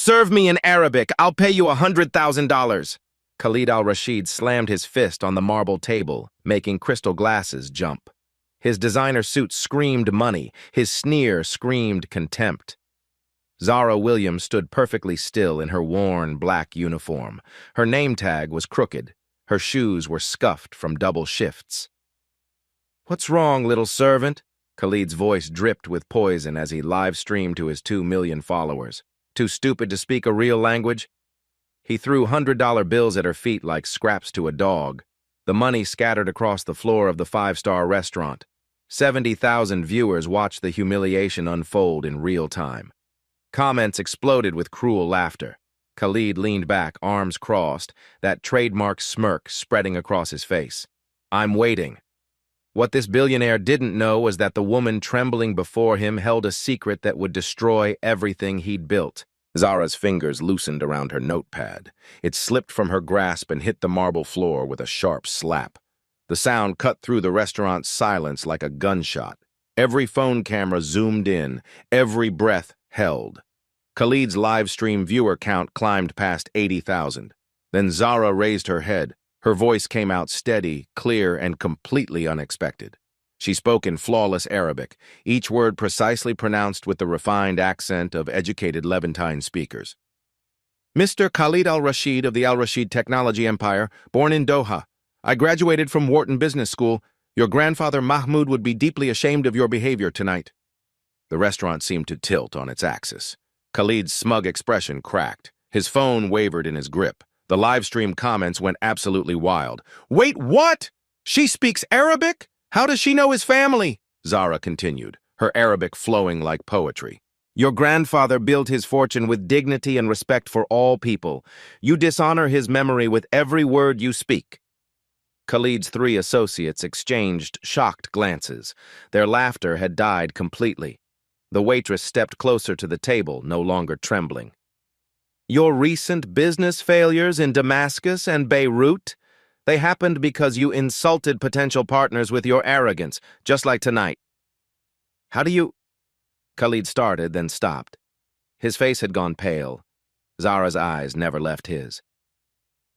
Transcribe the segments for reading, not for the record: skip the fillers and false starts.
Serve me in Arabic. I'll pay you $100,000. Khalid al-Rashid slammed his fist on the marble table, making crystal glasses jump. His designer suit screamed money. His sneer screamed contempt. Zara Williams stood perfectly still in her worn black uniform. Her name tag was crooked. Her shoes were scuffed from double shifts. "What's wrong, little servant?" Khalid's voice dripped with poison as he live-streamed to his 2 million followers. Too stupid to speak a real language? He threw $100 bills at her feet like scraps to a dog. The money scattered across the floor of the five-star restaurant. 70,000 viewers watched the humiliation unfold in real time. Comments exploded with cruel laughter. Khalid leaned back, arms crossed, that trademark smirk spreading across his face. "I'm waiting." What this billionaire didn't know was that the woman trembling before him held a secret that would destroy everything he'd built. Zara's fingers loosened around her notepad. It slipped from her grasp and hit the marble floor with a sharp slap. The sound cut through the restaurant's silence like a gunshot. Every phone camera zoomed in, every breath held. Khalid's live stream viewer count climbed past 80,000. Then Zara raised her head. Her voice came out steady, clear, and completely unexpected. She spoke in flawless Arabic, each word precisely pronounced with the refined accent of educated Levantine speakers. "Mr. Khalid al-Rashid of the Al-Rashid Technology Empire, born in Doha. I graduated from Wharton Business School. Your grandfather Mahmoud would be deeply ashamed of your behavior tonight." The restaurant seemed to tilt on its axis. Khalid's smug expression cracked. His phone wavered in his grip. The live-stream comments went absolutely wild. "Wait, what? She speaks Arabic? How does she know his family?" Zara continued, her Arabic flowing like poetry. "Your grandfather built his fortune with dignity and respect for all people. You dishonor his memory with every word you speak." Khalid's 3 associates exchanged shocked glances. Their laughter had died completely. The waitress stepped closer to the table, no longer trembling. "Your recent business failures in Damascus and Beirut? They happened because you insulted potential partners with your arrogance, just like tonight." "How do you—" Khalid started, then stopped. His face had gone pale. Zara's eyes never left his.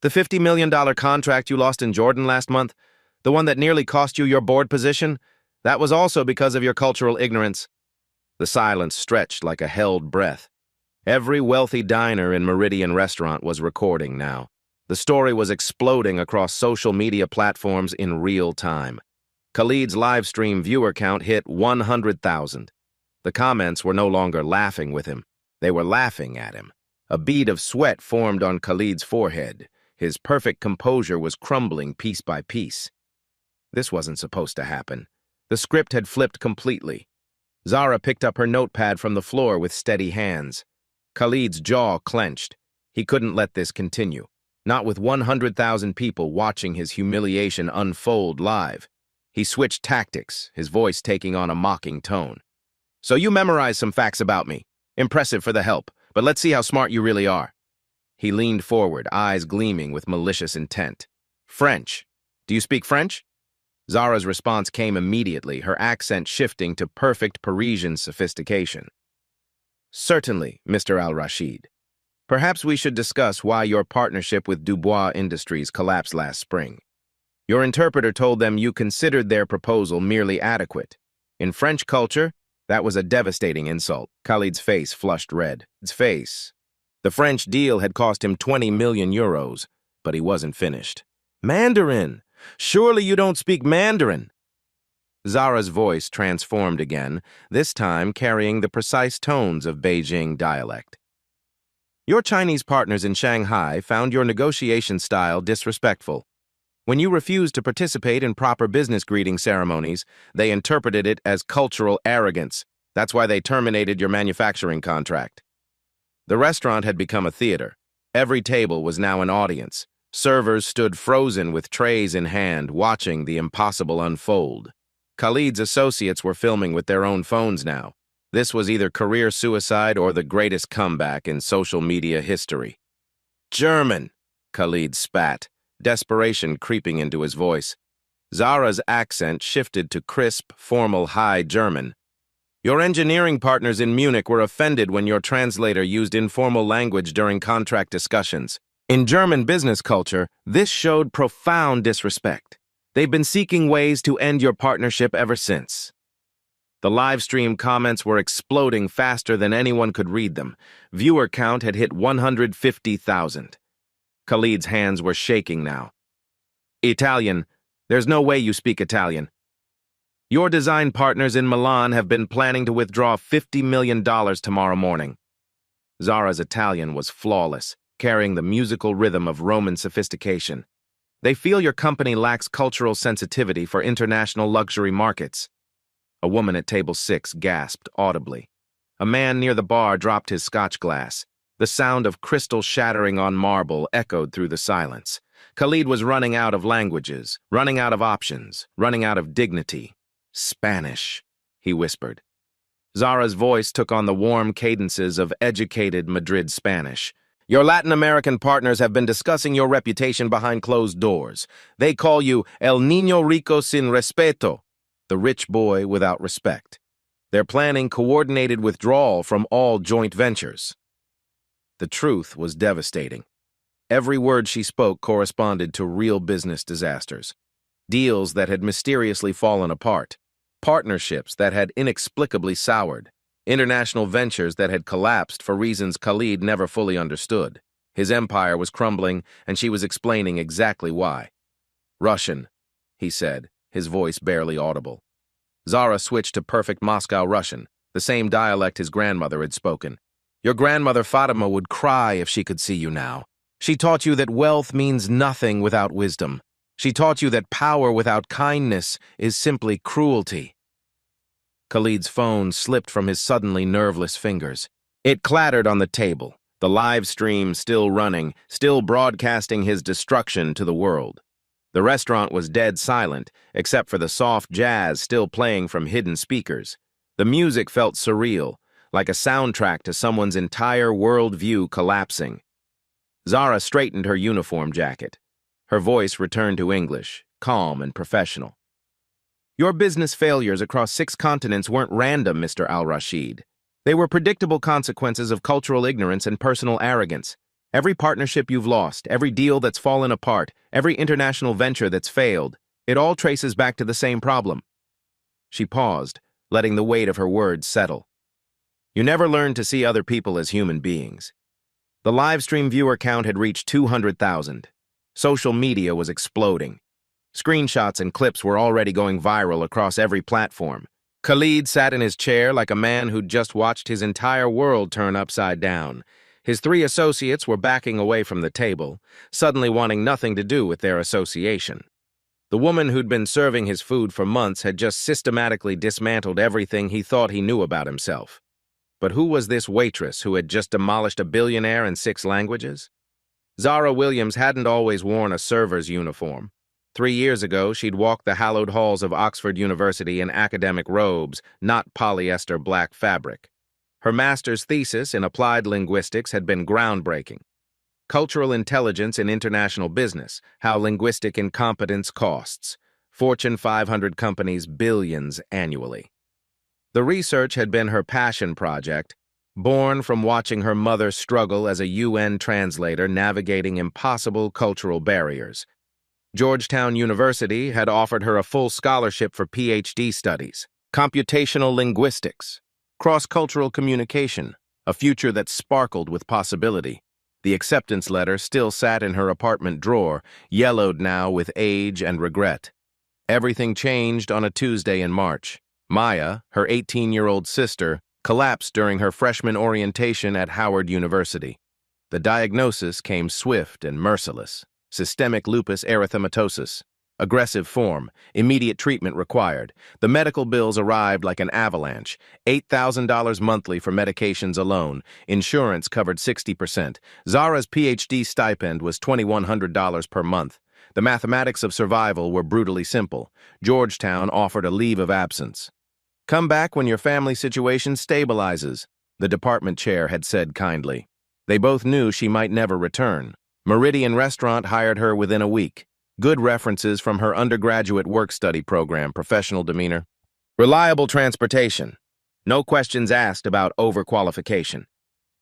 "The $50 million contract you lost in Jordan last month, the one that nearly cost you your board position, that was also because of your cultural ignorance." The silence stretched like a held breath. Every wealthy diner in Meridian Restaurant was recording now. The story was exploding across social media platforms in real time. Khalid's live stream viewer count hit 100,000. The comments were no longer laughing with him. They were laughing at him. A bead of sweat formed on Khalid's forehead. His perfect composure was crumbling piece by piece. This wasn't supposed to happen. The script had flipped completely. Zara picked up her notepad from the floor with steady hands. Khalid's jaw clenched. He couldn't let this continue. Not with 100,000 people watching his humiliation unfold live. He switched tactics, his voice taking on a mocking tone. "So you memorized some facts about me. Impressive for the help, but let's see how smart you really are." He leaned forward, eyes gleaming with malicious intent. "French. Do you speak French?" Zara's response came immediately, her accent shifting to perfect Parisian sophistication. "Certainly, Mr. Al-Rashid. Perhaps we should discuss why your partnership with Dubois Industries collapsed last spring. Your interpreter told them you considered their proposal merely adequate. In French culture, that was a devastating insult." Khalid's face flushed red. The French deal had cost him 20 million euros, but he wasn't finished. "Mandarin! Surely you don't speak Mandarin!" Zara's voice transformed again, this time carrying the precise tones of Beijing dialect. "Your Chinese partners in Shanghai found your negotiation style disrespectful. When you refused to participate in proper business greeting ceremonies, they interpreted it as cultural arrogance. That's why they terminated your manufacturing contract." The restaurant had become a theater. Every table was now an audience. Servers stood frozen with trays in hand, watching the impossible unfold. Khalid's associates were filming with their own phones now. This was either career suicide or the greatest comeback in social media history. "German!" Khalid spat, desperation creeping into his voice. Zara's accent shifted to crisp, formal High German. Your engineering partners in Munich were offended when your translator used informal language during contract discussions. In German business culture, this showed profound disrespect. They've been seeking ways to end your partnership ever since. The live stream comments were exploding faster than anyone could read them. Viewer count had hit 150,000. Khalid's hands were shaking now. Italian. There's no way you speak Italian. Your design partners in Milan have been planning to withdraw $50 million tomorrow morning. Zara's Italian was flawless, carrying the musical rhythm of Roman sophistication. They feel your company lacks cultural sensitivity for international luxury markets. A woman at table 6 gasped audibly. A man near the bar dropped his scotch glass. The sound of crystal shattering on marble echoed through the silence. Khalid was running out of languages, running out of options, running out of dignity. Spanish, he whispered. Zara's voice took on the warm cadences of educated Madrid Spanish. Your Latin American partners have been discussing your reputation behind closed doors. They call you El Niño Rico sin respeto, the rich boy without respect. They're planning coordinated withdrawal from all joint ventures. The truth was devastating. Every word she spoke corresponded to real business disasters. Deals that had mysteriously fallen apart. Partnerships that had inexplicably soured. International ventures that had collapsed for reasons Khalid never fully understood. His empire was crumbling, and she was explaining exactly why. Russian, he said, his voice barely audible. Zara switched to perfect Moscow Russian, the same dialect his grandmother had spoken. Your grandmother Fatima would cry if she could see you now. She taught you that wealth means nothing without wisdom. She taught you that power without kindness is simply cruelty. Khalid's phone slipped from his suddenly nerveless fingers. It clattered on the table, the live stream still running, still broadcasting his destruction to the world. The restaurant was dead silent, except for the soft jazz still playing from hidden speakers. The music felt surreal, like a soundtrack to someone's entire worldview collapsing. Zara straightened her uniform jacket. Her voice returned to English, calm and professional. Your business failures across 6 continents weren't random, Mr. Al-Rashid. They were predictable consequences of cultural ignorance and personal arrogance. Every partnership you've lost, every deal that's fallen apart, every international venture that's failed, it all traces back to the same problem. She paused, letting the weight of her words settle. You never learned to see other people as human beings. The live stream viewer count had reached 200,000. Social media was exploding. Screenshots and clips were already going viral across every platform. Khalid sat in his chair like a man who'd just watched his entire world turn upside down. His 3 associates were backing away from the table, suddenly wanting nothing to do with their association. The woman who'd been serving his food for months had just systematically dismantled everything he thought he knew about himself. But who was this waitress who had just demolished a billionaire in 6 languages? Zara Williams hadn't always worn a server's uniform. 3 years ago, she'd walked the hallowed halls of Oxford University in academic robes, not polyester black fabric. Her master's thesis in applied linguistics had been groundbreaking. Cultural Intelligence in International Business, How Linguistic Incompetence Costs. Fortune 500 companies billions annually. The research had been her passion project, born from watching her mother struggle as a UN translator navigating impossible cultural barriers. Georgetown University had offered her a full scholarship for PhD studies, computational linguistics, cross-cultural communication, a future that sparkled with possibility. The acceptance letter still sat in her apartment drawer, yellowed now with age and regret. Everything changed on a Tuesday in March. Maya, her 18-year-old sister, collapsed during her freshman orientation at Howard University. The diagnosis came swift and merciless. Systemic lupus erythematosus. Aggressive form. Immediate treatment required. The medical bills arrived like an avalanche. $8,000 monthly for medications alone. Insurance covered 60%. Zara's PhD stipend was $2,100 per month. The mathematics of survival were brutally simple. Georgetown offered a leave of absence. Come back when your family situation stabilizes, the department chair had said kindly. They both knew she might never return. Meridian Restaurant hired her within a week. Good references from her undergraduate work-study program, professional demeanor. Reliable transportation. No questions asked about overqualification.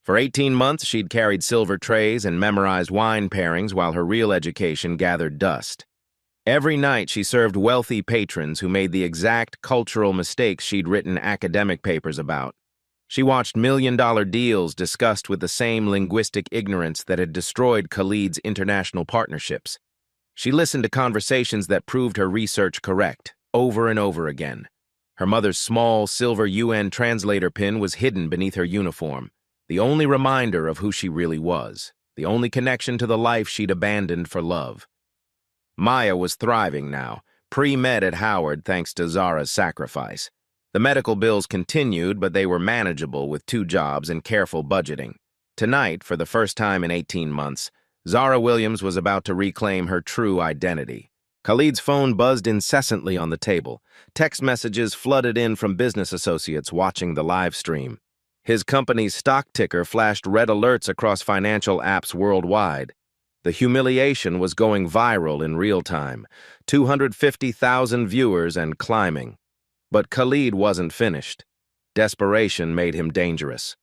For 18 months, she'd carried silver trays and memorized wine pairings while her real education gathered dust. Every night, she served wealthy patrons who made the exact cultural mistakes she'd written academic papers about. She watched million-dollar deals discussed with the same linguistic ignorance that had destroyed Khalid's international partnerships. She listened to conversations that proved her research correct, over and over again. Her mother's small, silver UN translator pin was hidden beneath her uniform, the only reminder of who she really was, the only connection to the life she'd abandoned for love. Maya was thriving now, pre-med at Howard thanks to Zara's sacrifice. The medical bills continued, but they were manageable with 2 jobs and careful budgeting. Tonight, for the first time in 18 months, Zara Williams was about to reclaim her true identity. Khalid's phone buzzed incessantly on the table. Text messages flooded in from business associates watching the live stream. His company's stock ticker flashed red alerts across financial apps worldwide. The humiliation was going viral in real time, 250,000 viewers and climbing. But Khalid wasn't finished. Desperation made him dangerous.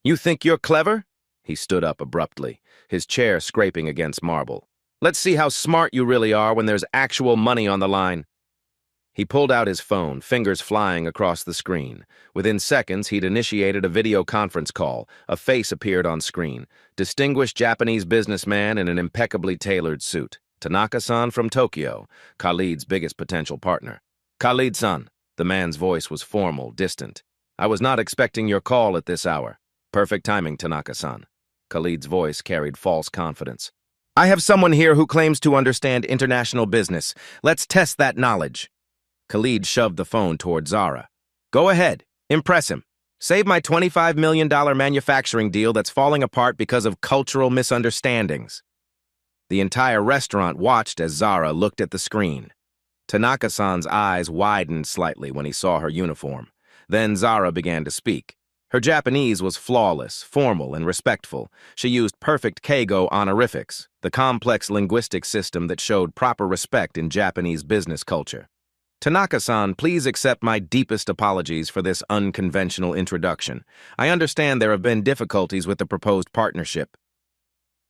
"You think you're clever?" He stood up abruptly, his chair scraping against marble. "Let's see how smart you really are when there's actual money on the line." He pulled out his phone, fingers flying across the screen. Within seconds, he'd initiated a video conference call. A face appeared on screen. Distinguished Japanese businessman in an impeccably tailored suit. Tanaka-san from Tokyo, Khalid's biggest potential partner. "Khalid-san," the man's voice was formal, distant. "I was not expecting your call at this hour." "Perfect timing, Tanaka-san." Khalid's voice carried false confidence. "I have someone here who claims to understand international business. Let's test that knowledge." Khalid shoved the phone toward Zara. "Go ahead. Impress him. Save my $25 million manufacturing deal that's falling apart because of cultural misunderstandings." The entire restaurant watched as Zara looked at the screen. Tanaka-san's eyes widened slightly when he saw her uniform. Then Zara began to speak. Her Japanese was flawless, formal, and respectful. She used perfect Keigo honorifics, the complex linguistic system that showed proper respect in Japanese business culture. "Tanaka-san, please accept my deepest apologies for this unconventional introduction. I understand there have been difficulties with the proposed partnership."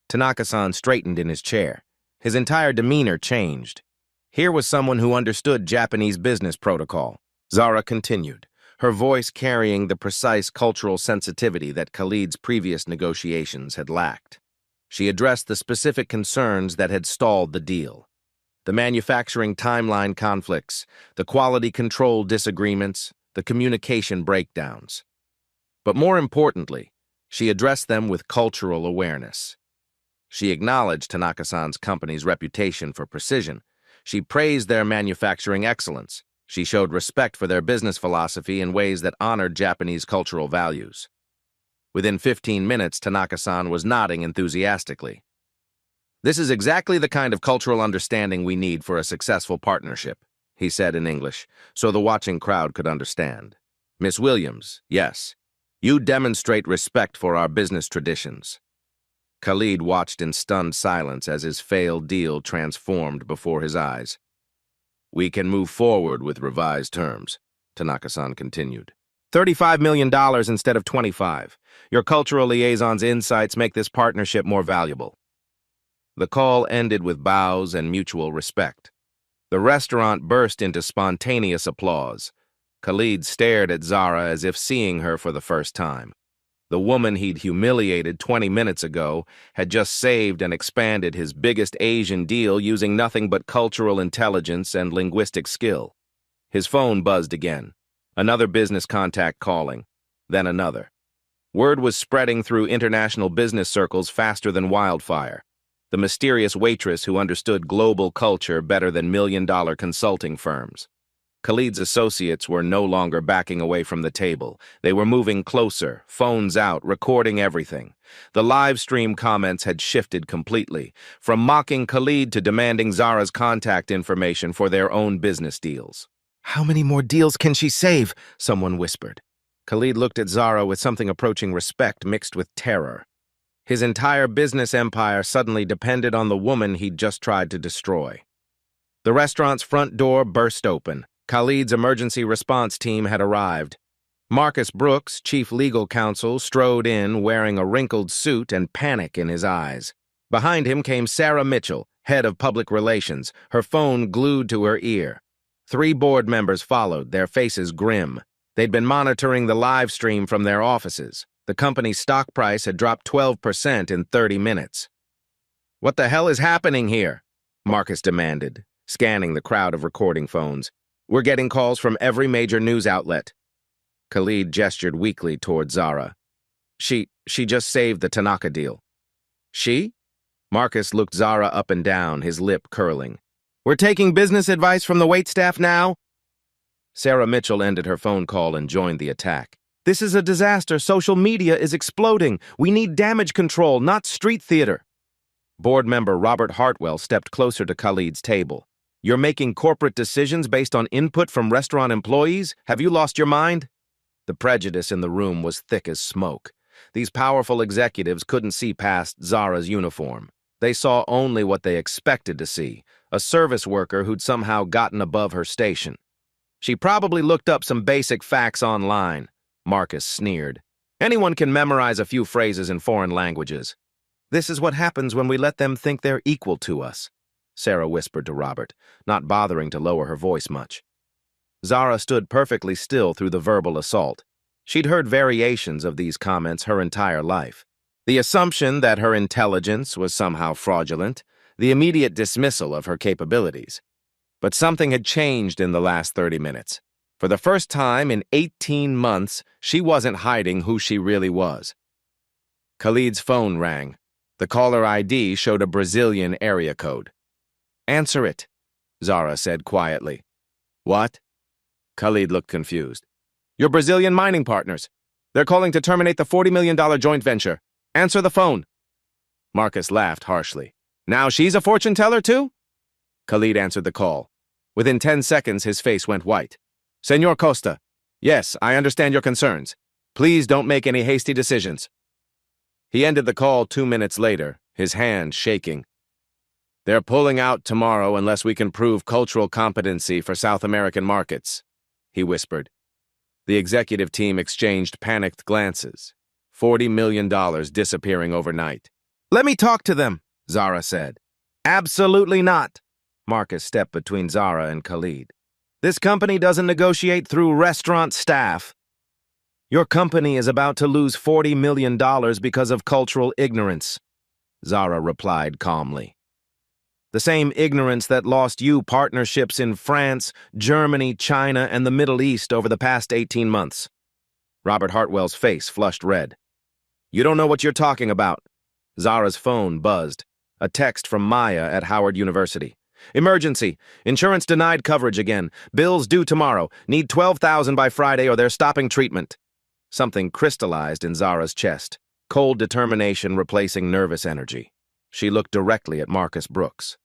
Tanaka-san straightened in his chair. His entire demeanor changed. Here was someone who understood Japanese business protocol. Zara continued, her voice carrying the precise cultural sensitivity that Khalid's previous negotiations had lacked. She addressed the specific concerns that had stalled the deal. The manufacturing timeline conflicts, the quality control disagreements, the communication breakdowns. But more importantly, she addressed them with cultural awareness. She acknowledged Tanaka-san's company's reputation for precision. She praised their manufacturing excellence. She showed respect for their business philosophy in ways that honored Japanese cultural values. Within 15 minutes, Tanaka-san was nodding enthusiastically. "This is exactly the kind of cultural understanding we need for a successful partnership," he said in English, so the watching crowd could understand. "Miss Williams, yes, you demonstrate respect for our business traditions." Khalid watched in stunned silence as his failed deal transformed before his eyes. "We can move forward with revised terms," Tanaka-san continued. $35 million instead of 25. Your cultural liaison's insights make this partnership more valuable." The call ended with bows and mutual respect. The restaurant burst into spontaneous applause. Khalid stared at Zara as if seeing her for the first time. The woman he'd humiliated 20 minutes ago had just saved and expanded his biggest Asian deal using nothing but cultural intelligence and linguistic skill. His phone buzzed again. Another business contact calling, then another. Word was spreading through international business circles faster than wildfire. The mysterious waitress who understood global culture better than million-dollar consulting firms. Khalid's associates were no longer backing away from the table. They were moving closer, phones out, recording everything. The live stream comments had shifted completely, from mocking Khalid to demanding Zara's contact information for their own business deals. "How many more deals can she save?" someone whispered. Khalid looked at Zara with something approaching respect mixed with terror. His entire business empire suddenly depended on the woman he'd just tried to destroy. The restaurant's front door burst open. Khalid's emergency response team had arrived. Marcus Brooks, chief legal counsel, strode in wearing a wrinkled suit and panic in his eyes. Behind him came Sarah Mitchell, head of public relations, her phone glued to her ear. 3 board members followed, their faces grim. They'd been monitoring the live stream from their offices. The company's stock price had dropped 12% in 30 minutes. "What the hell is happening here?" Marcus demanded, scanning the crowd of recording phones. "We're getting calls from every major news outlet." Khalid gestured weakly toward Zara. She just saved the Tanaka deal." "She?" Marcus looked Zara up and down, his lip curling. "We're taking business advice from the waitstaff now?" Sarah Mitchell ended her phone call and joined the attack. "This is a disaster. Social media is exploding. We need damage control, not street theater." Board member Robert Hartwell stepped closer to Khalid's table. "You're making corporate decisions based on input from restaurant employees? Have you lost your mind?" The prejudice in the room was thick as smoke. These powerful executives couldn't see past Zara's uniform. They saw only what they expected to see, a service worker who'd somehow gotten above her station. "She probably looked up some basic facts online," Marcus sneered. "Anyone can memorize a few phrases in foreign languages." "This is what happens when we let them think they're equal to us," Sarah whispered to Robert, not bothering to lower her voice much. Zara stood perfectly still through the verbal assault. She'd heard variations of these comments her entire life. The assumption that her intelligence was somehow fraudulent, the immediate dismissal of her capabilities. But something had changed in the last 30 minutes. For the first time in 18 months, she wasn't hiding who she really was. Khalid's phone rang. The caller ID showed a Brazilian area code. "Answer it," Zara said quietly. "What?" Khalid looked confused. "Your Brazilian mining partners. They're calling to terminate the $40 million joint venture. Answer the phone." Marcus laughed harshly. "Now she's a fortune teller too?" Khalid answered the call. Within 10 seconds, his face went white. "Senor Costa, yes, I understand your concerns. Please don't make any hasty decisions." He ended the call 2 minutes later, his hand shaking. "They're pulling out tomorrow unless we can prove cultural competency for South American markets," he whispered. The executive team exchanged panicked glances. $40 million disappearing overnight. "Let me talk to them," Zara said. "Absolutely not." Marcus stepped between Zara and Khalid. "This company doesn't negotiate through restaurant staff." "Your company is about to lose $40 million because of cultural ignorance," Zara replied calmly. "The same ignorance that lost you partnerships in France, Germany, China, and the Middle East over the past 18 months. Robert Hartwell's face flushed red. "You don't know what you're talking about." Zara's phone buzzed. A text from Maya at Howard University. "Emergency. Insurance denied coverage again. Bills due tomorrow. Need $12,000 by Friday or they're stopping treatment." Something crystallized in Zara's chest. Cold determination replacing nervous energy. She looked directly at Marcus Brooks.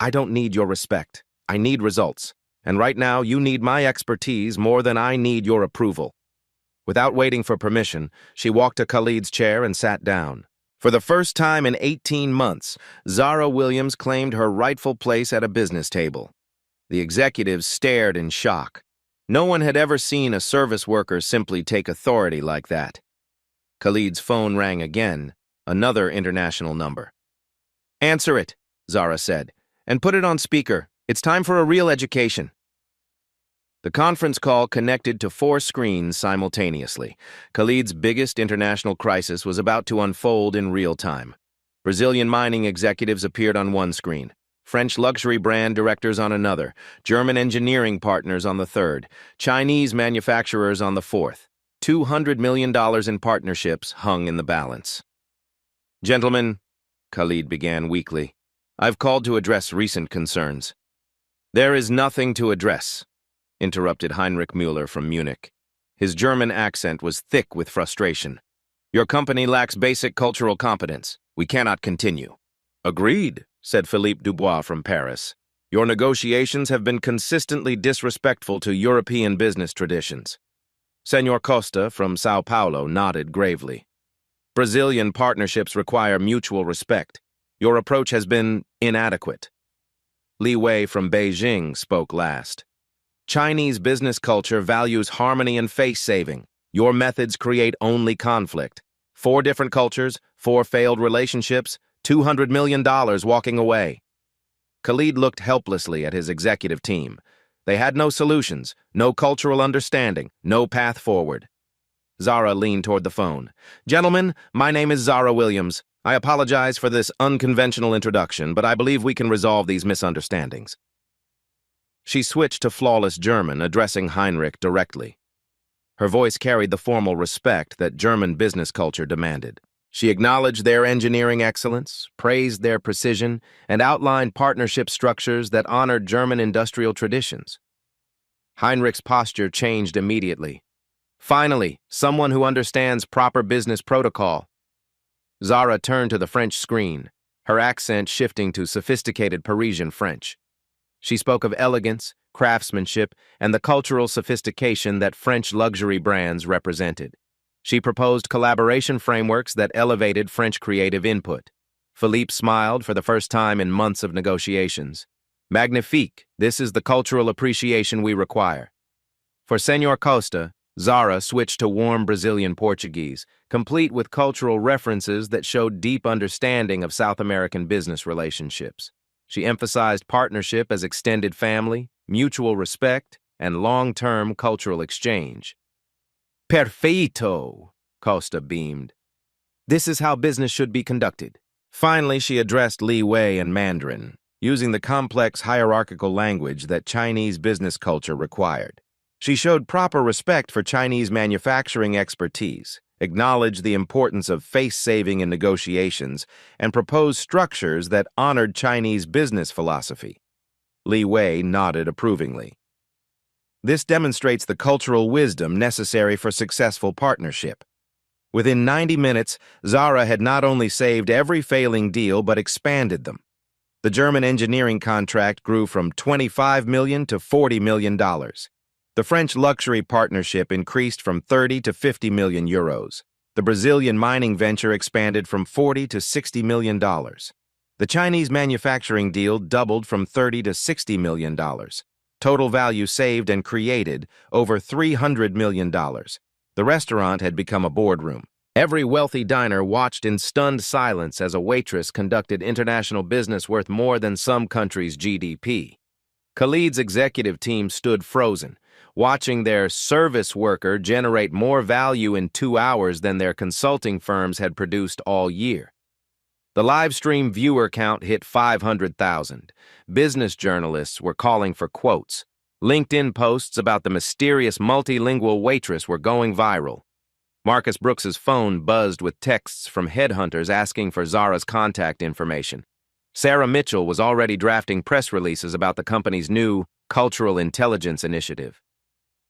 "I don't need your respect. I need results. And right now, you need my expertise more than I need your approval." Without waiting for permission, she walked to Khalid's chair and sat down. For the first time in 18 months, Zara Williams claimed her rightful place at a business table. The executives stared in shock. No one had ever seen a service worker simply take authority like that. Khalid's phone rang again, another international number. "Answer it," Zara said, "and put it on speaker. It's time for a real education." The conference call connected to 4 screens simultaneously. Khalid's biggest international crisis was about to unfold in real time. Brazilian mining executives appeared on one screen, French luxury brand directors on another, German engineering partners on the third, Chinese manufacturers on the fourth. $200 million in partnerships hung in the balance. "Gentlemen," Khalid began weakly, "I've called to address recent concerns." "There is nothing to address," interrupted Heinrich Müller from Munich. His German accent was thick with frustration. "Your company lacks basic cultural competence. We cannot continue." "Agreed," said Philippe Dubois from Paris. "Your negotiations have been consistently disrespectful to European business traditions." Senor Costa from Sao Paulo nodded gravely. "Brazilian partnerships require mutual respect. Your approach has been inadequate." Li Wei from Beijing spoke last. "Chinese business culture values harmony and face-saving. Your methods create only conflict. 4 different cultures, 4 failed relationships, $200 million walking away. Khalid looked helplessly at his executive team. They had no solutions, no cultural understanding, no path forward. Zara leaned toward the phone. "Gentlemen, my name is Zara Williams. I apologize for this unconventional introduction, but I believe we can resolve these misunderstandings." She switched to flawless German, addressing Heinrich directly. Her voice carried the formal respect that German business culture demanded. She acknowledged their engineering excellence, praised their precision, and outlined partnership structures that honored German industrial traditions. Heinrich's posture changed immediately. "Finally, someone who understands proper business protocol." Zara turned to the French screen, her accent shifting to sophisticated Parisian French. She spoke of elegance, craftsmanship, and the cultural sophistication that French luxury brands represented. She proposed collaboration frameworks that elevated French creative input. Philippe smiled for the first time in months of negotiations. "Magnifique, this is the cultural appreciation we require." For Senor Costa, Zara switched to warm Brazilian Portuguese, complete with cultural references that showed deep understanding of South American business relationships. She emphasized partnership as extended family, mutual respect, and long-term cultural exchange. "Perfeito," Costa beamed. "This is how business should be conducted." Finally, she addressed Li Wei in Mandarin, using the complex hierarchical language that Chinese business culture required. She showed proper respect for Chinese manufacturing expertise, acknowledged the importance of face-saving in negotiations, and proposed structures that honored Chinese business philosophy. Li Wei nodded approvingly. This demonstrates the cultural wisdom necessary for successful partnership. Within 90 minutes, Zara had not only saved every failing deal but expanded them. The German engineering contract grew from $25 million to $40 million. The French luxury partnership increased from 30 to 50 million euros. The Brazilian mining venture expanded from $40 to $60 million. The Chinese manufacturing deal doubled from $30 to $60 million. Total value saved and created over $300 million. The restaurant had become a boardroom. Every wealthy diner watched in stunned silence as a waitress conducted international business worth more than some countries' GDP. Khalid's executive team stood frozen, watching their service worker generate more value in 2 hours than their consulting firms had produced all year. The live stream viewer count hit 500,000. Business journalists were calling for quotes. LinkedIn posts about the mysterious multilingual waitress were going viral. Marcus Brooks's phone buzzed with texts from headhunters asking for Zara's contact information. Sarah Mitchell was already drafting press releases about the company's new cultural intelligence initiative.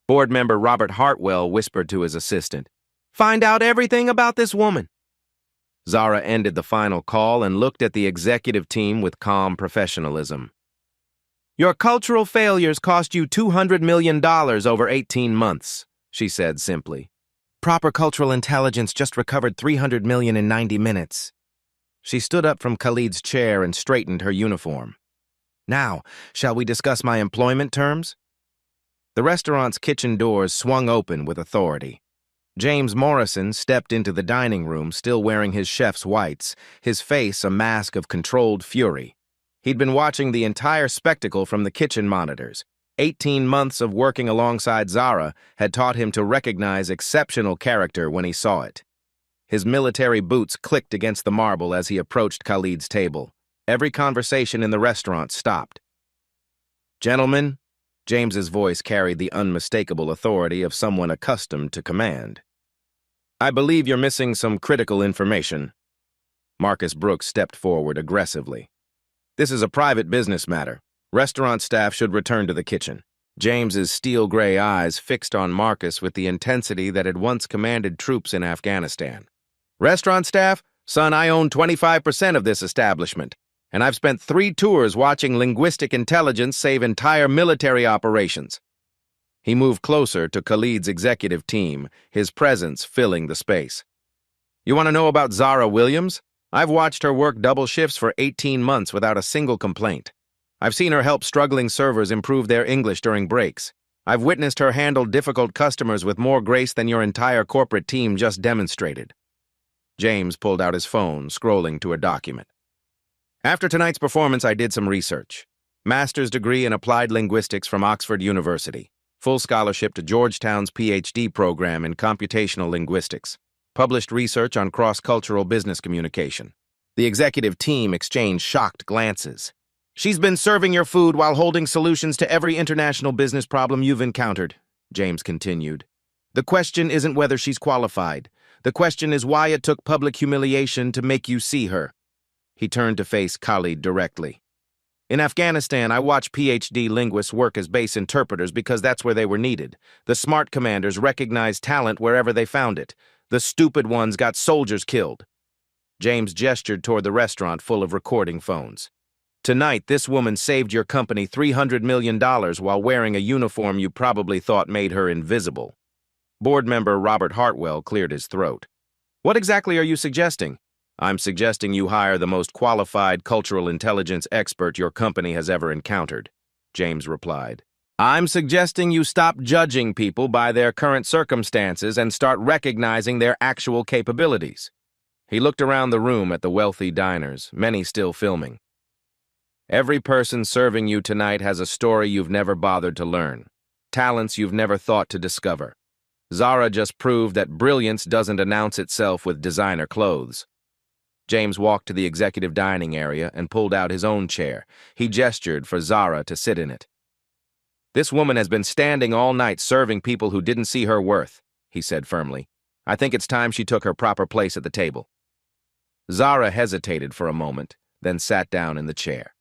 Board member Robert Hartwell whispered to his assistant, "Find out everything about this woman." Zara ended the final call and looked at the executive team with calm professionalism. "Your cultural failures cost you $200 million over 18 months, she said simply. "Proper cultural intelligence just recovered $300 million in 90 minutes. She stood up from Khalid's chair and straightened her uniform. "Now, shall we discuss my employment terms?" The restaurant's kitchen doors swung open with authority. James Morrison stepped into the dining room, still wearing his chef's whites, his face a mask of controlled fury. He'd been watching the entire spectacle from the kitchen monitors. 18 months of working alongside Zara had taught him to recognize exceptional character when he saw it. His military boots clicked against the marble as he approached Khalid's table. Every conversation in the restaurant stopped. "Gentlemen," James's voice carried the unmistakable authority of someone accustomed to command. "I believe you're missing some critical information." Marcus Brooks stepped forward aggressively. "This is a private business matter. Restaurant staff should return to the kitchen." James's steel-gray eyes fixed on Marcus with the intensity that had once commanded troops in Afghanistan. "Restaurant staff? Son, I own 25% of this establishment, and I've spent 3 tours watching linguistic intelligence save entire military operations." He moved closer to Khalid's executive team, his presence filling the space. "You want to know about Zara Williams? I've watched her work double shifts for 18 months without a single complaint. I've seen her help struggling servers improve their English during breaks. I've witnessed her handle difficult customers with more grace than your entire corporate team just demonstrated. James pulled out his phone, scrolling to a document. After tonight's performance, I did some research. Master's degree in Applied Linguistics from Oxford University. Full scholarship to Georgetown's PhD program in Computational Linguistics. Published research on cross-cultural business communication. The executive team exchanged shocked glances. She's been serving your food while holding solutions to every international business problem you've encountered, James continued. The question isn't whether she's qualified. The question is why it took public humiliation to make you see her. He turned to face Khalid directly. In Afghanistan, I watched PhD linguists work as base interpreters because that's where they were needed. The smart commanders recognized talent wherever they found it. The stupid ones got soldiers killed. James gestured toward the restaurant full of recording phones. Tonight, this woman saved your company $300 million while wearing a uniform you probably thought made her invisible. Board member Robert Hartwell cleared his throat. What exactly are you suggesting? I'm suggesting you hire the most qualified cultural intelligence expert your company has ever encountered, James replied. I'm suggesting you stop judging people by their current circumstances and start recognizing their actual capabilities. He looked around the room at the wealthy diners, many still filming. Every person serving you tonight has a story you've never bothered to learn, talents you've never thought to discover. Zara just proved that brilliance doesn't announce itself with designer clothes. James walked to the executive dining area and pulled out his own chair. He gestured for Zara to sit in it. This woman has been standing all night serving people who didn't see her worth, he said firmly. I think it's time she took her proper place at the table. Zara hesitated for a moment, then sat down in the chair.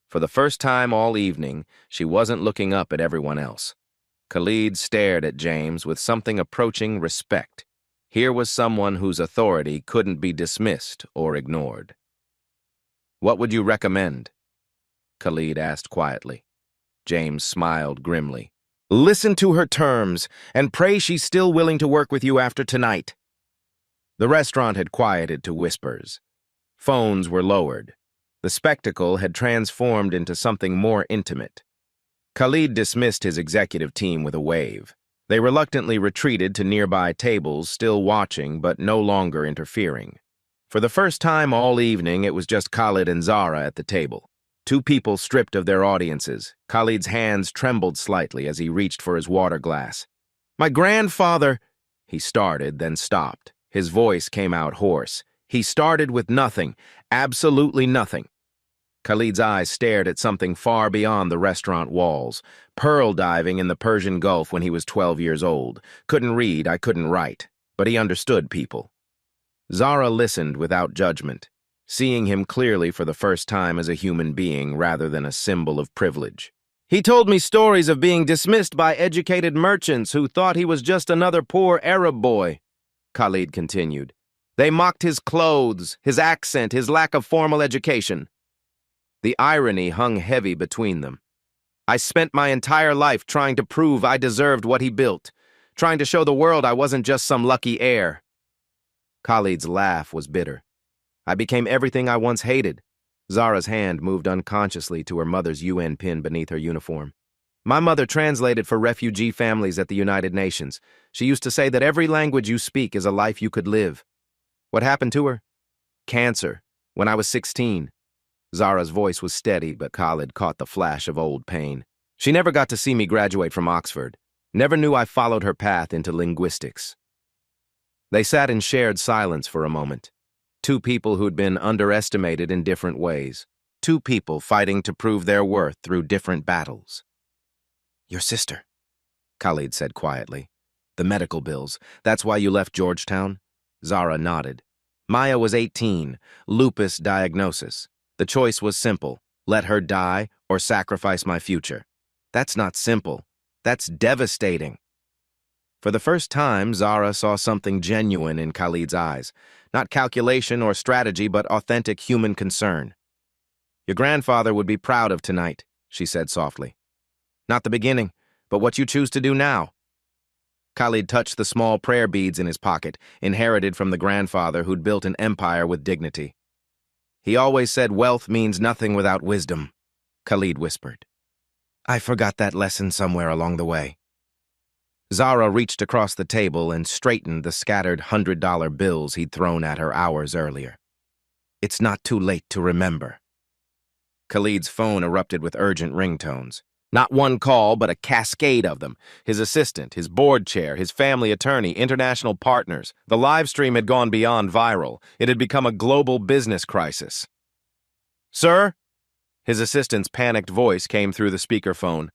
For the first time all evening, she wasn't looking up at everyone else. Khalid stared at James with something approaching respect. Here was someone whose authority couldn't be dismissed or ignored. What would you recommend? Khalid asked quietly. James smiled grimly. Listen to her terms, and pray she's still willing to work with you after tonight. The restaurant had quieted to whispers. Phones were lowered. The spectacle had transformed into something more intimate. Khalid dismissed his executive team with a wave. They reluctantly retreated to nearby tables, still watching but no longer interfering. For the first time all evening, it was just Khalid and Zara at the table. Two people stripped of their audiences. Khalid's hands trembled slightly as he reached for his water glass. My grandfather, he started, then stopped. His voice came out hoarse. He started with nothing, absolutely nothing. Khalid's eyes stared at something far beyond the restaurant walls. Pearl diving in the Persian Gulf when he was 12 years old. Couldn't read, I couldn't write. But he understood people. Zara listened without judgment, seeing him clearly for the first time as a human being rather than a symbol of privilege. He told me stories of being dismissed by educated merchants who thought he was just another poor Arab boy, Khalid continued. They mocked his clothes, his accent, his lack of formal education. The irony hung heavy between them. I spent my entire life trying to prove I deserved what he built, trying to show the world I wasn't just some lucky heir. Khalid's laugh was bitter. I became everything I once hated. Zara's hand moved unconsciously to her mother's UN pin beneath her uniform. My mother translated for refugee families at the United Nations. She used to say that every language you speak is a life you could live. What happened to her? Cancer, when I was 16. Zara's voice was steady, but Khalid caught the flash of old pain. She never got to see me graduate from Oxford. Never knew I followed her path into linguistics. They sat in shared silence for a moment. Two people who'd been underestimated in different ways. Two people fighting to prove their worth through different battles. Your sister, Khalid said quietly. The medical bills. That's why you left Georgetown? Zara nodded. Maya was 18. Lupus diagnosis. The choice was simple. Let her die or sacrifice my future. That's not simple. That's devastating. For the first time, Zara saw something genuine in Khalid's eyes. Not calculation or strategy, but authentic human concern. Your grandfather would be proud of tonight, she said softly. Not the beginning, but what you choose to do now. Khalid touched the small prayer beads in his pocket, inherited from the grandfather who'd built an empire with dignity. He always said wealth means nothing without wisdom, Khalid whispered. I forgot that lesson somewhere along the way. Zara reached across the table and straightened the scattered $100 bills he'd thrown at her hours earlier. It's not too late to remember. Khalid's phone erupted with urgent ringtones. Not one call, but a cascade of them. His assistant, his board chair, his family attorney, international partners. The live stream had gone beyond viral. It had become a global business crisis. Sir? His assistant's panicked voice came through the speakerphone.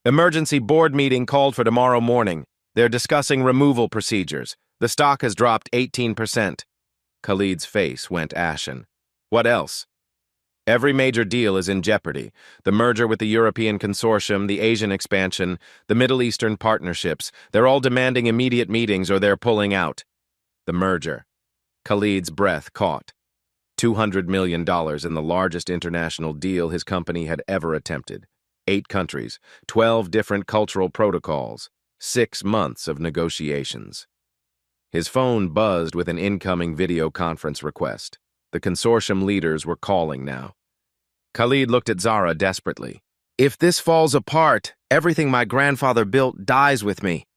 Emergency board meeting called for tomorrow morning. They're discussing removal procedures. The stock has dropped 18%. Khalid's face went ashen. What else? Every major deal is in jeopardy. The merger with the European consortium, the Asian expansion, the Middle Eastern partnerships. They're all demanding immediate meetings or they're pulling out. The merger. Khalid's breath caught. $200 million in the largest international deal his company had ever attempted. 8 countries, 12 different cultural protocols, 6 months of negotiations. His phone buzzed with an incoming video conference request. The consortium leaders were calling now. Khalid looked at Zara desperately. If this falls apart, everything my grandfather built dies with me.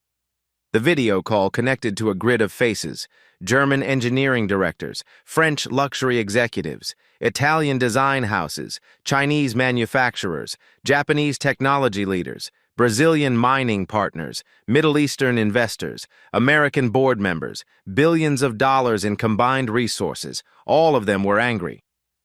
The video call connected to a grid of faces: German engineering directors, French luxury executives, Italian design houses, Chinese manufacturers, Japanese technology leaders, Brazilian mining partners, Middle Eastern investors, American board members, billions of dollars in combined resources. All of them were angry.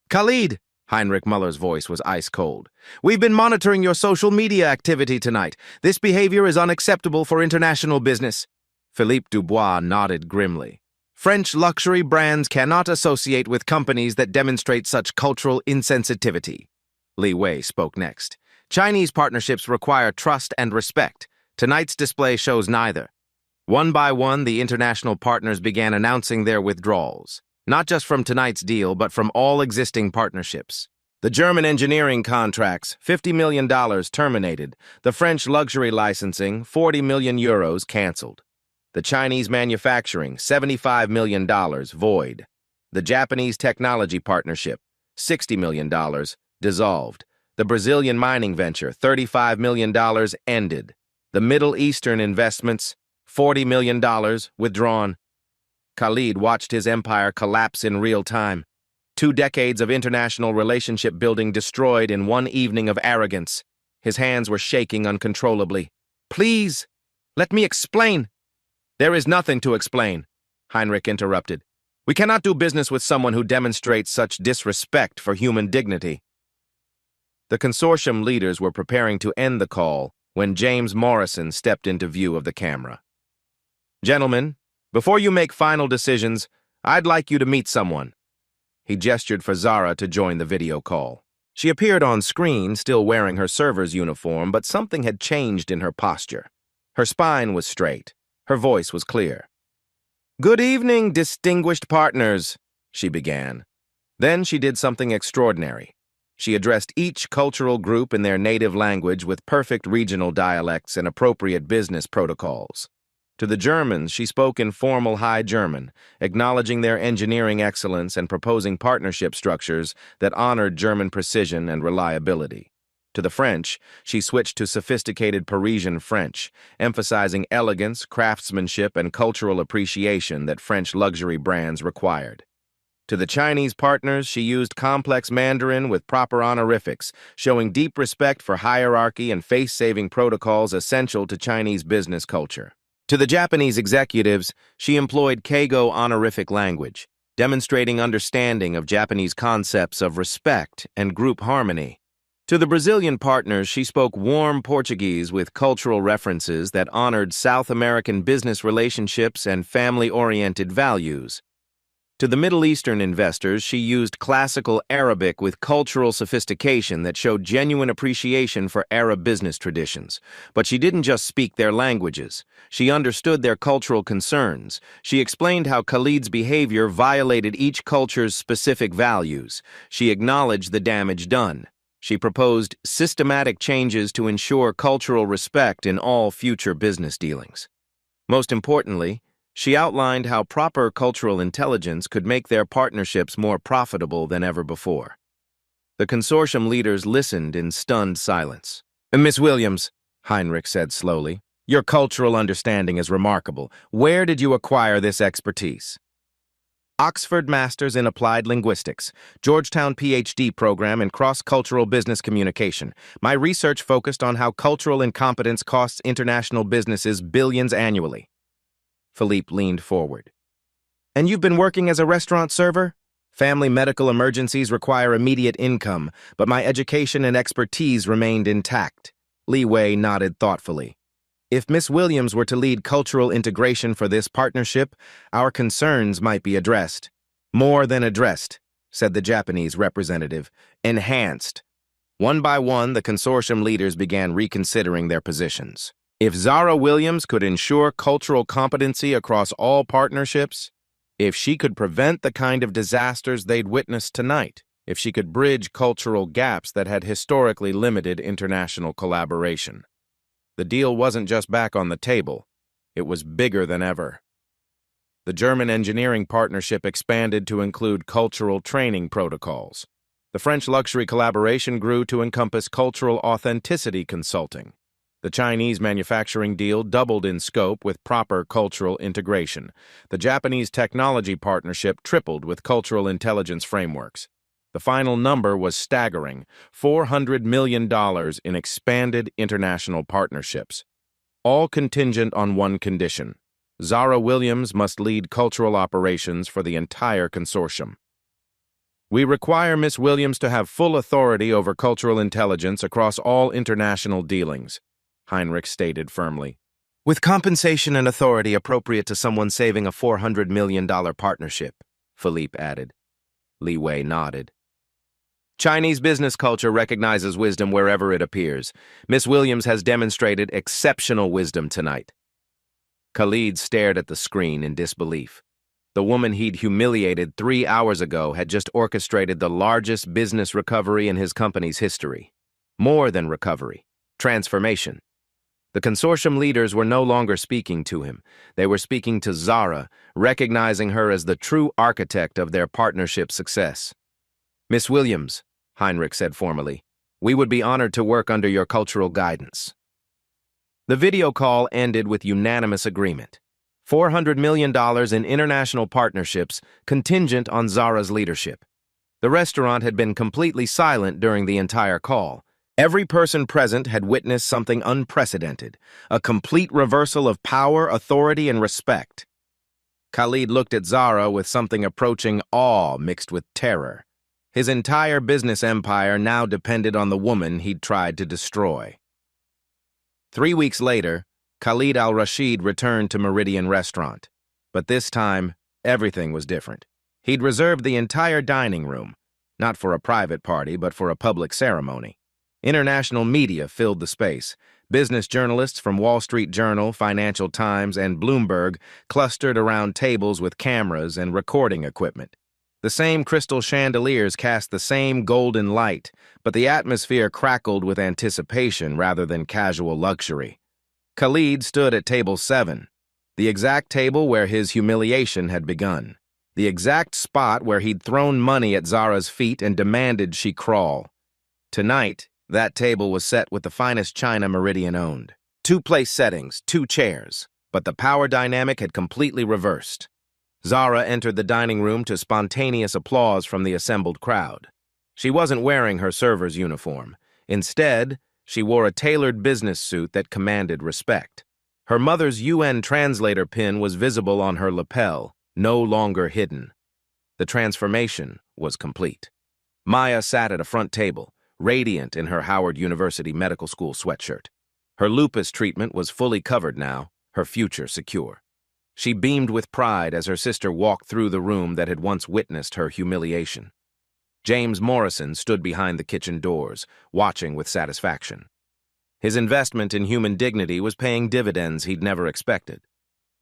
Khalid! Heinrich Muller's voice was ice cold. We've been monitoring your social media activity tonight. This behavior is unacceptable for international business. Philippe Dubois nodded grimly. French luxury brands cannot associate with companies that demonstrate such cultural insensitivity. Li Wei spoke next. Chinese partnerships require trust and respect. Tonight's display shows neither. One by one, the international partners began announcing their withdrawals. Not just from tonight's deal, but from all existing partnerships. The German engineering contracts, $50 million terminated. The French luxury licensing, €40 million canceled. The Chinese manufacturing, $75 million void. The Japanese technology partnership, $60 million dissolved. The Brazilian mining venture, $35 million ended. The Middle Eastern investments, $40 million withdrawn. Khalid watched his empire collapse in real time. 2 decades of international relationship building destroyed in one evening of arrogance. His hands were shaking uncontrollably. Please, let me explain. There is nothing to explain, Heinrich interrupted. We cannot do business with someone who demonstrates such disrespect for human dignity. The consortium leaders were preparing to end the call when James Morrison stepped into view of the camera. Gentlemen, before you make final decisions, I'd like you to meet someone. He gestured for Zara to join the video call. She appeared on screen, still wearing her server's uniform, but something had changed in her posture. Her spine was straight. Her voice was clear. Good evening, distinguished partners, she began. Then she did something extraordinary. She addressed each cultural group in their native language with perfect regional dialects and appropriate business protocols. To the Germans, she spoke in formal High German, acknowledging their engineering excellence and proposing partnership structures that honored German precision and reliability. To the French, she switched to sophisticated Parisian French, emphasizing elegance, craftsmanship, and cultural appreciation that French luxury brands required. To the Chinese partners, she used complex Mandarin with proper honorifics, showing deep respect for hierarchy and face-saving protocols essential to Chinese business culture. To the Japanese executives, she employed Keigo honorific language, demonstrating understanding of Japanese concepts of respect and group harmony. To the Brazilian partners, she spoke warm Portuguese with cultural references that honored South American business relationships and family-oriented values. To the Middle Eastern investors, she used classical Arabic with cultural sophistication that showed genuine appreciation for Arab business traditions. But she didn't just speak their languages. She understood their cultural concerns. She explained how Khalid's behavior violated each culture's specific values. She acknowledged the damage done. She proposed systematic changes to ensure cultural respect in all future business dealings. Most importantly, she outlined how proper cultural intelligence could make their partnerships more profitable than ever before. The consortium leaders listened in stunned silence. Miss Williams, Heinrich said slowly, your cultural understanding is remarkable. Where did you acquire this expertise? Oxford Masters in Applied Linguistics, Georgetown PhD program in cross-cultural business communication. My research focused on how cultural incompetence costs international businesses billions annually. Philippe leaned forward. And you've been working as a restaurant server? Family medical emergencies require immediate income, but my education and expertise remained intact. Li Wei nodded thoughtfully. If Miss Williams were to lead cultural integration for this partnership, our concerns might be addressed. More than addressed, said the Japanese representative. Enhanced. One by one, the consortium leaders began reconsidering their positions. If Zara Williams could ensure cultural competency across all partnerships, if she could prevent the kind of disasters they'd witnessed tonight, if she could bridge cultural gaps that had historically limited international collaboration. The deal wasn't just back on the table, it was bigger than ever. The German engineering partnership expanded to include cultural training protocols. The French luxury collaboration grew to encompass cultural authenticity consulting. The Chinese manufacturing deal doubled in scope with proper cultural integration. The Japanese technology partnership tripled with cultural intelligence frameworks. The final number was staggering, $400 million in expanded international partnerships. All contingent on one condition. Zara Williams must lead cultural operations for the entire consortium. We require Miss Williams to have full authority over cultural intelligence across all international dealings, Heinrich stated firmly. With compensation and authority appropriate to someone saving a $400 million partnership, Philippe added. Li Wei nodded. Chinese business culture recognizes wisdom wherever it appears. Miss Williams has demonstrated exceptional wisdom tonight. Khalid stared at the screen in disbelief. The woman he'd humiliated 3 hours ago had just orchestrated the largest business recovery in his company's history. More than recovery, transformation. The consortium leaders were no longer speaking to him. They were speaking to Zara, recognizing her as the true architect of their partnership's success. Miss Williams, Heinrich said formally, we would be honored to work under your cultural guidance. The video call ended with unanimous agreement. $400 million in international partnerships contingent on Zara's leadership. The restaurant had been completely silent during the entire call. Every person present had witnessed something unprecedented, a complete reversal of power, authority, and respect. Khalid looked at Zara with something approaching awe mixed with terror. His entire business empire now depended on the woman he'd tried to destroy. 3 weeks later, Khalid al-Rashid returned to Meridian Restaurant. But this time, everything was different. He'd reserved the entire dining room, not for a private party, but for a public ceremony. International media filled the space. Business journalists from Wall Street Journal, Financial Times, and Bloomberg clustered around tables with cameras and recording equipment. The same crystal chandeliers cast the same golden light, but the atmosphere crackled with anticipation rather than casual luxury. Khalid stood at table 7, the exact table where his humiliation had begun, the exact spot where he'd thrown money at Zara's feet and demanded she crawl. Tonight, that table was set with the finest china Meridian owned. 2 place settings, 2 chairs, but the power dynamic had completely reversed. Zara entered the dining room to spontaneous applause from the assembled crowd. She wasn't wearing her server's uniform. Instead, she wore a tailored business suit that commanded respect. Her mother's UN translator pin was visible on her lapel, no longer hidden. The transformation was complete. Maya sat at a front table, radiant in her Howard University Medical School sweatshirt. Her lupus treatment was fully covered now, her future secure. She beamed with pride as her sister walked through the room that had once witnessed her humiliation. James Morrison stood behind the kitchen doors, watching with satisfaction. His investment in human dignity was paying dividends he'd never expected.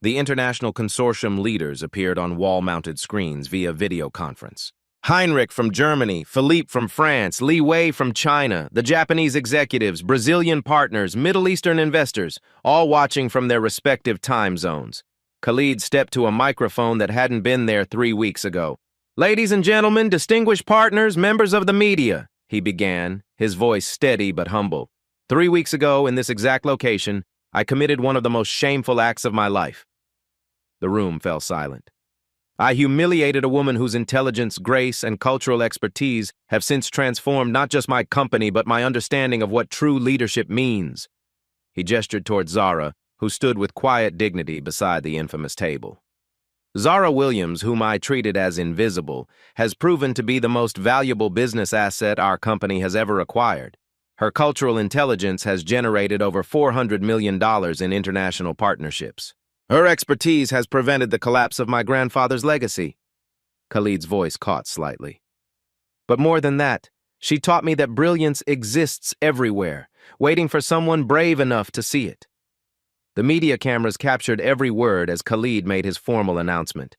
The international consortium leaders appeared on wall-mounted screens via video conference. Heinrich from Germany, Philippe from France, Li Wei from China, the Japanese executives, Brazilian partners, Middle Eastern investors, all watching from their respective time zones. Khalid stepped to a microphone that hadn't been there 3 weeks ago. "Ladies and gentlemen, distinguished partners, members of the media," he began, his voice steady but humble. 3 weeks ago, in this exact location, I committed one of the most shameful acts of my life. The room fell silent. I humiliated a woman whose intelligence, grace, and cultural expertise have since transformed not just my company, but my understanding of what true leadership means. He gestured toward Zara, who stood with quiet dignity beside the infamous table. Zara Williams, whom I treated as invisible, has proven to be the most valuable business asset our company has ever acquired. Her cultural intelligence has generated over $400 million in international partnerships. Her expertise has prevented the collapse of my grandfather's legacy. Khalid's voice caught slightly. But more than that, she taught me that brilliance exists everywhere, waiting for someone brave enough to see it. The media cameras captured every word as Khalid made his formal announcement.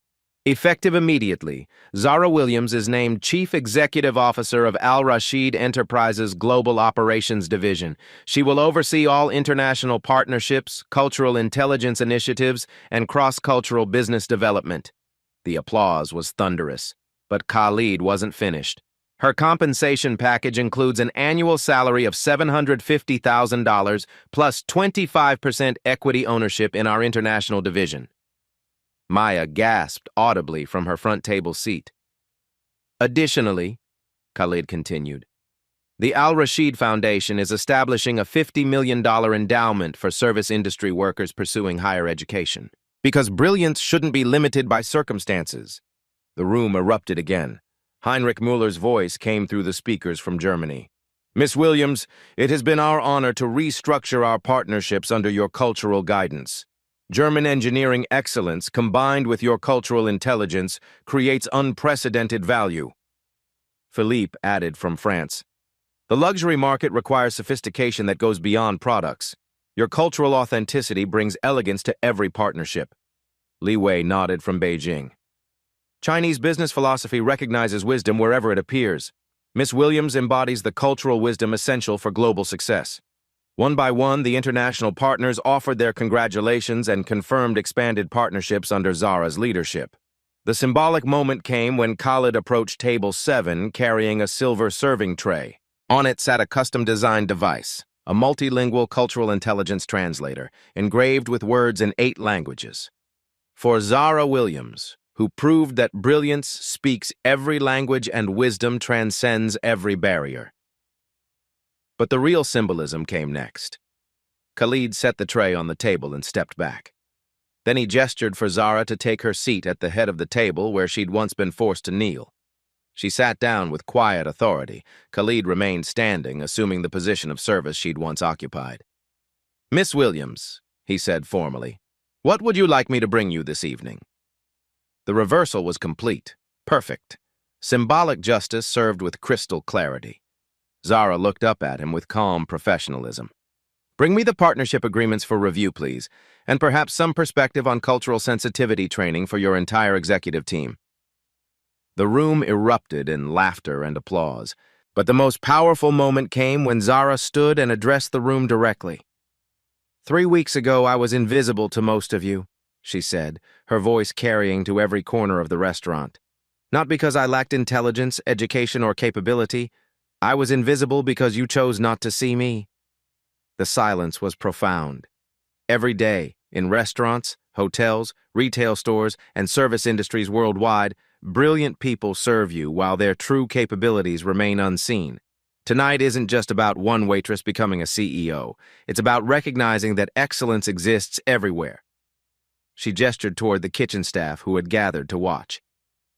Effective immediately, Zara Williams is named Chief Executive Officer of Al Rashid Enterprises Global Operations Division. She will oversee all international partnerships, cultural intelligence initiatives, and cross-cultural business development. The applause was thunderous, but Khalid wasn't finished. Her compensation package includes an annual salary of $750,000 plus 25% equity ownership in our international division. Maya gasped audibly from her front table seat. Additionally, Khalid continued, the Al Rashid Foundation is establishing a $50 million endowment for service industry workers pursuing higher education. Because brilliance shouldn't be limited by circumstances. The room erupted again. Heinrich Müller's voice came through the speakers from Germany. Miss Williams, it has been our honor to restructure our partnerships under your cultural guidance. German engineering excellence combined with your cultural intelligence creates unprecedented value. Philippe added from France. The luxury market requires sophistication that goes beyond products. Your cultural authenticity brings elegance to every partnership. Li Wei nodded from Beijing. Chinese business philosophy recognizes wisdom wherever it appears. Miss Williams embodies the cultural wisdom essential for global success. One by one, the international partners offered their congratulations and confirmed expanded partnerships under Zara's leadership. The symbolic moment came when Khalid approached table 7 carrying a silver serving tray. On it sat a custom-designed device, a multilingual cultural intelligence translator, engraved with words in 8 languages. For Zara Williams, who proved that brilliance speaks every language and wisdom transcends every barrier. But the real symbolism came next. Khalid set the tray on the table and stepped back. Then he gestured for Zara to take her seat at the head of the table where she'd once been forced to kneel. She sat down with quiet authority. Khalid remained standing, assuming the position of service she'd once occupied. Miss Williams, he said formally, what would you like me to bring you this evening? The reversal was complete, perfect. Symbolic justice served with crystal clarity. Zara looked up at him with calm professionalism. Bring me the partnership agreements for review, please, and perhaps some perspective on cultural sensitivity training for your entire executive team. The room erupted in laughter and applause, but the most powerful moment came when Zara stood and addressed the room directly. 3 weeks ago, I was invisible to most of you, she said, her voice carrying to every corner of the restaurant. Not because I lacked intelligence, education, or capability. I was invisible because you chose not to see me. The silence was profound. Every day, in restaurants, hotels, retail stores, and service industries worldwide, brilliant people serve you while their true capabilities remain unseen. Tonight isn't just about one waitress becoming a CEO. It's about recognizing that excellence exists everywhere. She gestured toward the kitchen staff who had gathered to watch.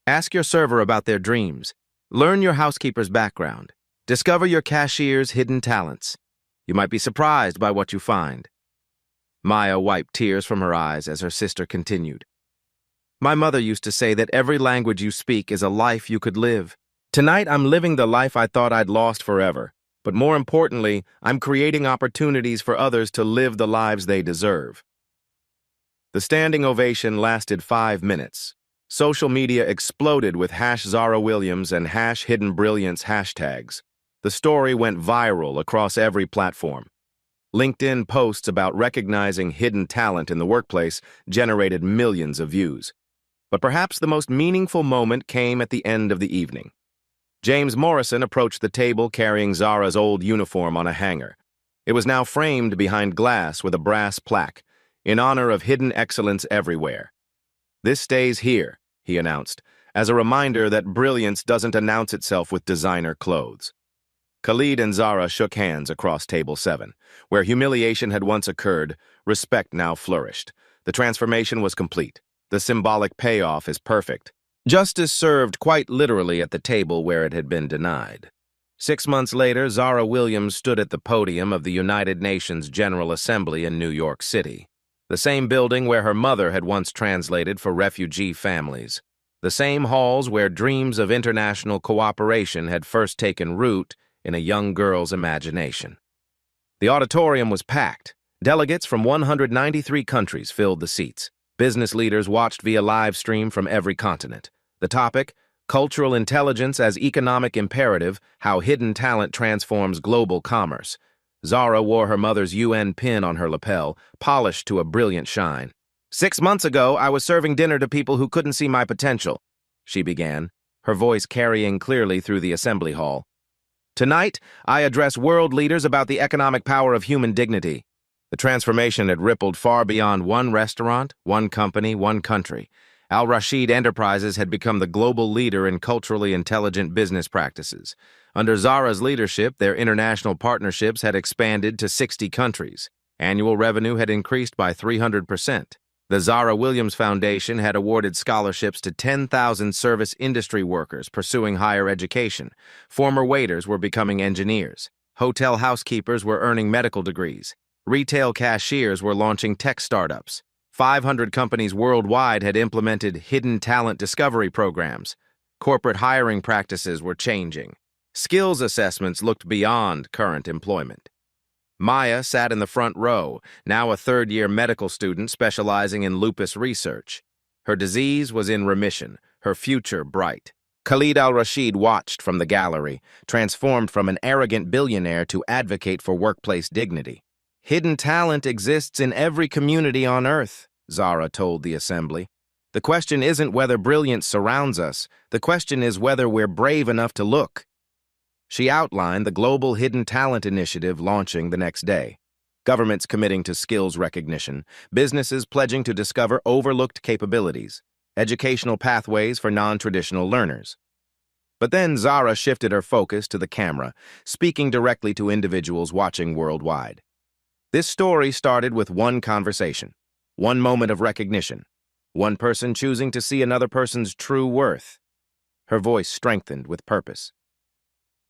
Ask your server about their dreams. Learn your housekeeper's background. Discover your cashier's hidden talents. You might be surprised by what you find. Maya wiped tears from her eyes as her sister continued. My mother used to say that every language you speak is a life you could live. Tonight, I'm living the life I thought I'd lost forever. But more importantly, I'm creating opportunities for others to live the lives they deserve. The standing ovation lasted 5 minutes. Social media exploded with #ZaraWilliams and #HiddenBrilliance hashtags. The story went viral across every platform. LinkedIn posts about recognizing hidden talent in the workplace generated millions of views. But perhaps the most meaningful moment came at the end of the evening. James Morrison approached the table carrying Zara's old uniform on a hanger. It was now framed behind glass with a brass plaque, in honor of hidden excellence everywhere. "This stays here," he announced, as a reminder that brilliance doesn't announce itself with designer clothes. Khalid and Zara shook hands across table 7. Where humiliation had once occurred, respect now flourished. The transformation was complete. The symbolic payoff is perfect. Justice served quite literally at the table where it had been denied. 6 months later, Zara Williams stood at the podium of the United Nations General Assembly in New York City, the same building where her mother had once translated for refugee families, the same halls where dreams of international cooperation had first taken root in a young girl's imagination. The auditorium was packed. Delegates from 193 countries filled the seats. Business leaders watched via live stream from every continent. The topic: Cultural Intelligence as Economic Imperative, How Hidden Talent Transforms Global Commerce. Zara wore her mother's UN pin on her lapel, polished to a brilliant shine. "6 months ago, I was serving dinner to people who couldn't see my potential," she began, her voice carrying clearly through the assembly hall. "Tonight, I address world leaders about the economic power of human dignity." The transformation had rippled far beyond one restaurant, one company, one country. Al Rashid Enterprises had become the global leader in culturally intelligent business practices. Under Zara's leadership, their international partnerships had expanded to 60 countries. Annual revenue had increased by 300%. The Zara Williams Foundation had awarded scholarships to 10,000 service industry workers pursuing higher education. Former waiters were becoming engineers. Hotel housekeepers were earning medical degrees. Retail cashiers were launching tech startups. 500 companies worldwide had implemented hidden talent discovery programs. Corporate hiring practices were changing. Skills assessments looked beyond current employment. Maya sat in the front row, now a third-year medical student specializing in lupus research. Her disease was in remission, her future bright. Khalid al-Rashid watched from the gallery, transformed from an arrogant billionaire to advocate for workplace dignity. "Hidden talent exists in every community on Earth," Zara told the assembly. "The question isn't whether brilliance surrounds us. The question is whether we're brave enough to look." She outlined the Global Hidden Talent Initiative launching the next day. Governments committing to skills recognition, businesses pledging to discover overlooked capabilities, educational pathways for non-traditional learners. But then Zara shifted her focus to the camera, speaking directly to individuals watching worldwide. This story started with one conversation, one moment of recognition, one person choosing to see another person's true worth. Her voice strengthened with purpose.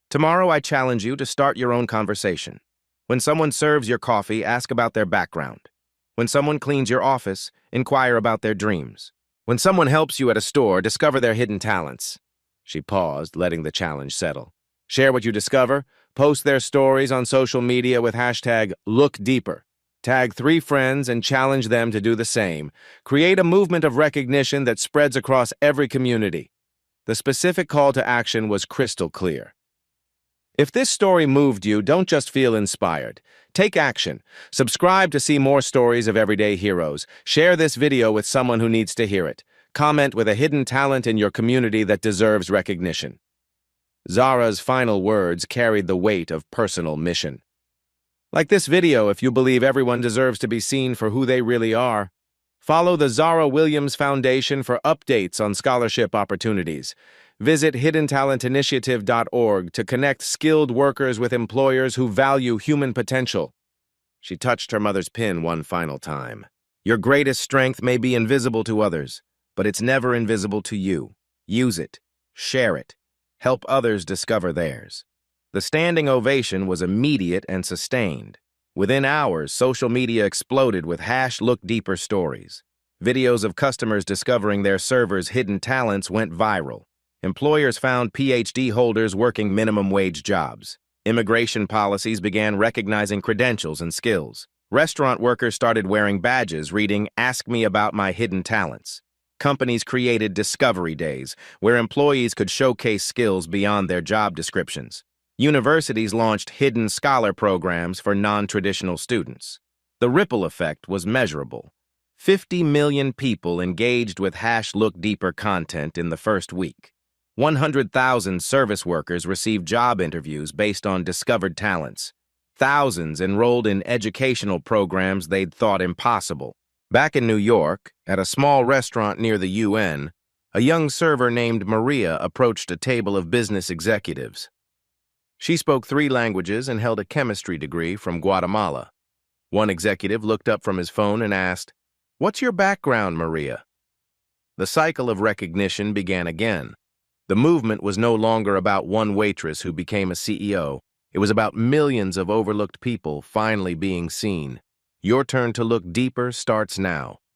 "Tomorrow I challenge you to start your own conversation. When someone serves your coffee, ask about their background. When someone cleans your office, inquire about their dreams. When someone helps you at a store, discover their hidden talents." She paused, letting the challenge settle. "Share what you discover. Post their stories on social media with hashtag #LookDeeper. Tag 3 friends and challenge them to do the same. Create a movement of recognition that spreads across every community." The specific call to action was crystal clear. If this story moved you, don't just feel inspired. Take action. Subscribe to see more stories of everyday heroes. Share this video with someone who needs to hear it. Comment with a hidden talent in your community that deserves recognition. Zara's final words carried the weight of personal mission. Like this video if you believe everyone deserves to be seen for who they really are. Follow the Zara Williams Foundation for updates on scholarship opportunities. Visit hiddentalentinitiative.org to connect skilled workers with employers who value human potential. She touched her mother's pin one final time. Your greatest strength may be invisible to others, but it's never invisible to you. Use it. Share it. Help others discover theirs. The standing ovation was immediate and sustained. Within hours, social media exploded with #LookDeeper stories. Videos of customers discovering their servers' hidden talents went viral. Employers found PhD holders working minimum wage jobs. Immigration policies began recognizing credentials and skills. Restaurant workers started wearing badges reading, "Ask me about my hidden talents." Companies created discovery days, where employees could showcase skills beyond their job descriptions. Universities launched hidden scholar programs for non-traditional students. The ripple effect was measurable. 50 million people engaged with #LookDeeper content in the first week. 100,000 service workers received job interviews based on discovered talents. Thousands enrolled in educational programs they'd thought impossible. Back in New York, at a small restaurant near the UN, a young server named Maria approached a table of business executives. She spoke 3 languages and held a chemistry degree from Guatemala. One executive looked up from his phone and asked, "What's your background, Maria?" The cycle of recognition began again. The movement was no longer about one waitress who became a CEO. It was about millions of overlooked people finally being seen. Your turn to look deeper starts now.